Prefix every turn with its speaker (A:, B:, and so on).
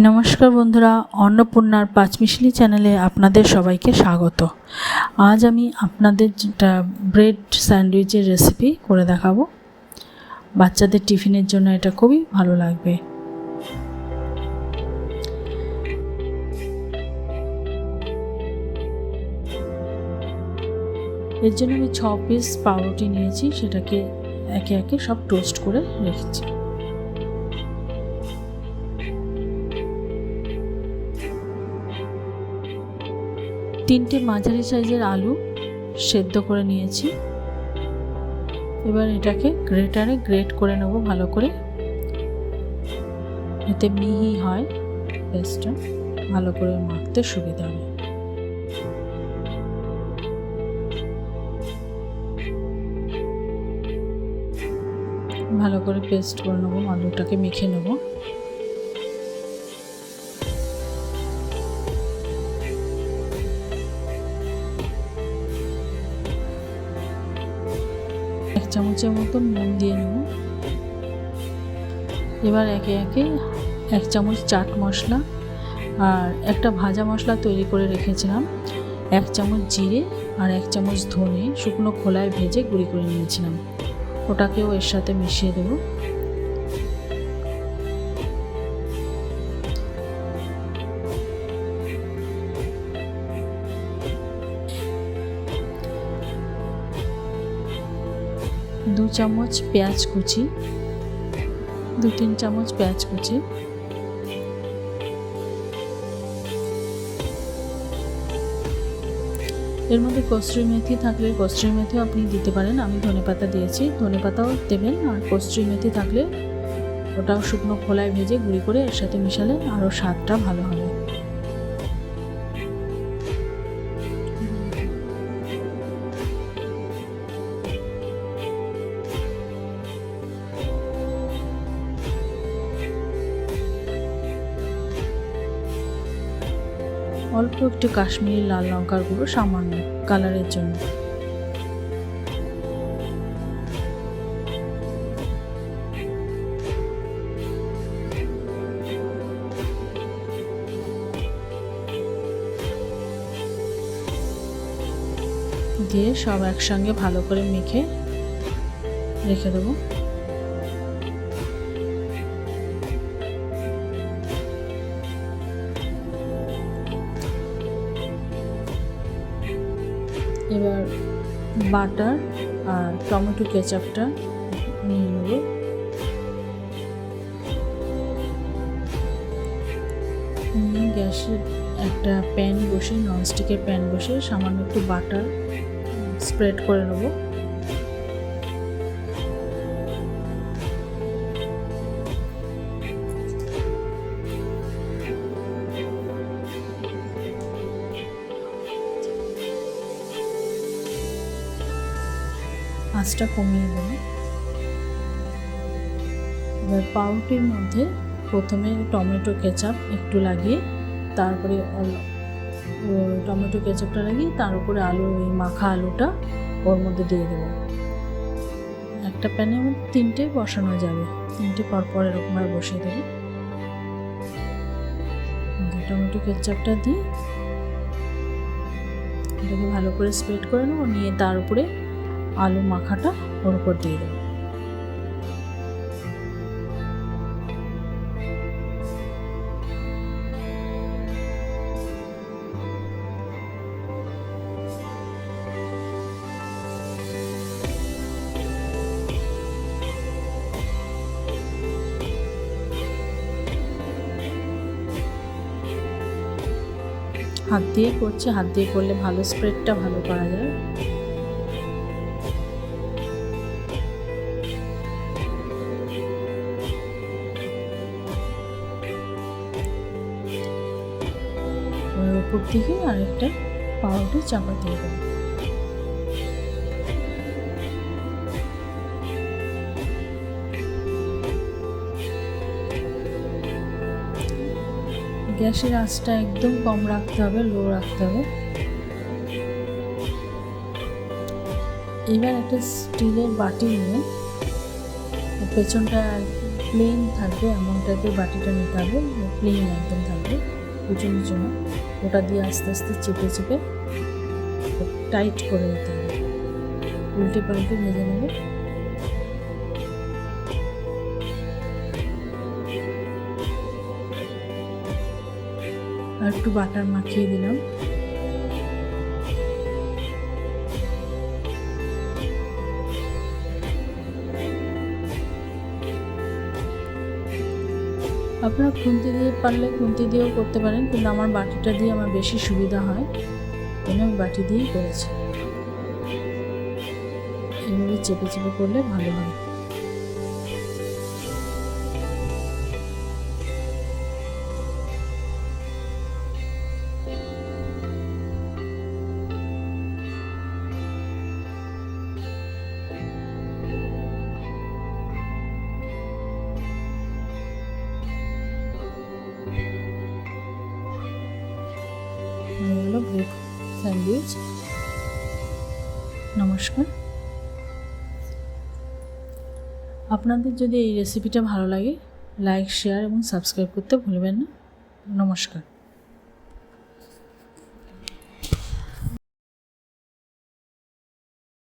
A: নমস্কার বন্ধুরা, অন্নপূর্ণার পাঁচমিশালি চ্যানেলে আপনাদের সবাইকে স্বাগত। আজ আমি আপনাদের যেটা ব্রেড স্যান্ডউইচের রেসিপি করে দেখাবো। বাচ্চাদের টিফিনের জন্য এটা খুবই ভালো লাগবে। এর জন্য আমি 6 পিস পাউরুটি নিয়েছি, সেটাকে একে একে সব টোস্ট করে রেখেছি। তিনটে মাঝারি সাইজের আলু সেদ্ধ করে নিয়েছি। এবার এটাকে গ্রেটারে গ্রেট করে নেব ভালো করে, এতে মিহি হয়, পেস্টটা ভালো করে মাখতে সুবিধা হবে। ভালো করে পেস্ট করে নেব, আলুটাকে মেখে নেব। এক চামচের মতো নুন দিয়ে নেব। এবার একে একে 1 চামচ চাট মশলা আর একটা ভাজা মশলা তৈরি করে রেখেছিলাম, 1 চামচ জিরে আর 1 চামচ ধনে শুকনো খোলায় ভেজে গুঁড়ি করে নিয়েছিলাম, ওটাকেও এর সাথে মিশিয়ে দেব। দু চামচ পেঁয়াজ কুচি, 2-3 চামচ পেঁয়াজ কুচি, এর মধ্যে কসুরি মেথি থাকলে কসুরি মেথিও আপনি দিতে পারেন, আমি ধনেপাতা দিয়েছি, ধনেপাতাও দেবেন। আর কসুরি মেথি থাকলে ওটাও শুকনো খোলায় ভেজে গুঁড়ি করে এর সাথে মিশালে আরও স্বাদটা ভালো হবে। অল্প একটু কাশ্মীরি লাল লঙ্কার গুঁড়ো সামান্য কালারের জন্য। দিয়ে সব একসঙ্গে ভালো করে মেখে রেখে দেবো। এবার বাটার আর টমেটো কেচাপটা নিয়ে নেব। নিয়ে গ্যাসে একটা প্যান বসে, ননস্টিকের প্যান বসে সামান্য একটু বাটার স্প্রেড করে নেব। আঁচটা কমিয়ে দেব। এবার পাউরুটির মধ্যে প্রথমে টমেটো কেচাপ একটু লাগিয়ে, তারপরে টমেটো কেচাপটা লাগিয়ে তার উপরে ওই মাখা আলুটা ওর মধ্যে দিয়ে দেবো। একটা প্যানের মধ্যে 3টে বসানো যাবে, 3টে পরপর এরকমভাবে বসিয়ে দেবো। টমেটো কেচাপটা দিয়ে এটাকে ভালো করে স্প্রেড করে নেবো, নিয়ে তার উপরে আলু মাখাটা ওর উপর দিয়ে দেবো। হাত দিয়ে করছি, হাত দিয়ে করলে ভালো স্প্রেডটা ভালো করা যায়। উপর দিকে আরেকটা পাউরুটি চাপা দিয়ে দেবো। গ্যাসের আঁচটা একদম কম রাখতে হবে, লো রাখতে হবে। এবার একটা স্টিলের বাটি নিয়ে পেছনটা প্লেন থাকবে এমন টাইপের বাটিটা নিতে হবে, প্লেন একদম থাকবে, উঁচু নিচু না। ওটা দিয়ে আস্তে আস্তে চেপে চেপে টাইট করে নিতে হবে, উল্টে পাল্টে ভেজে নেবে। আর একটু বাটার মাখিয়ে দিলাম। আপনারা খুন্তি দিয়ে পারলে খুন্তি দিয়েও করতে পারেন, কিন্তু আমার বাটিটা দিয়ে আমার বেশি সুবিধা হয়, জন্য আমি বাটি দিয়েই করেছি। এভাবে চেপে চেপে করলে ভালো হয়। হলো ব্রেড স্যান্ডউইচ। নমস্কার। আপনাদের যদি এই রেসিপিটা ভালো লাগে, লাইক, শেয়ার এবং সাবস্ক্রাইব করতে ভুলবেন না। নমস্কার।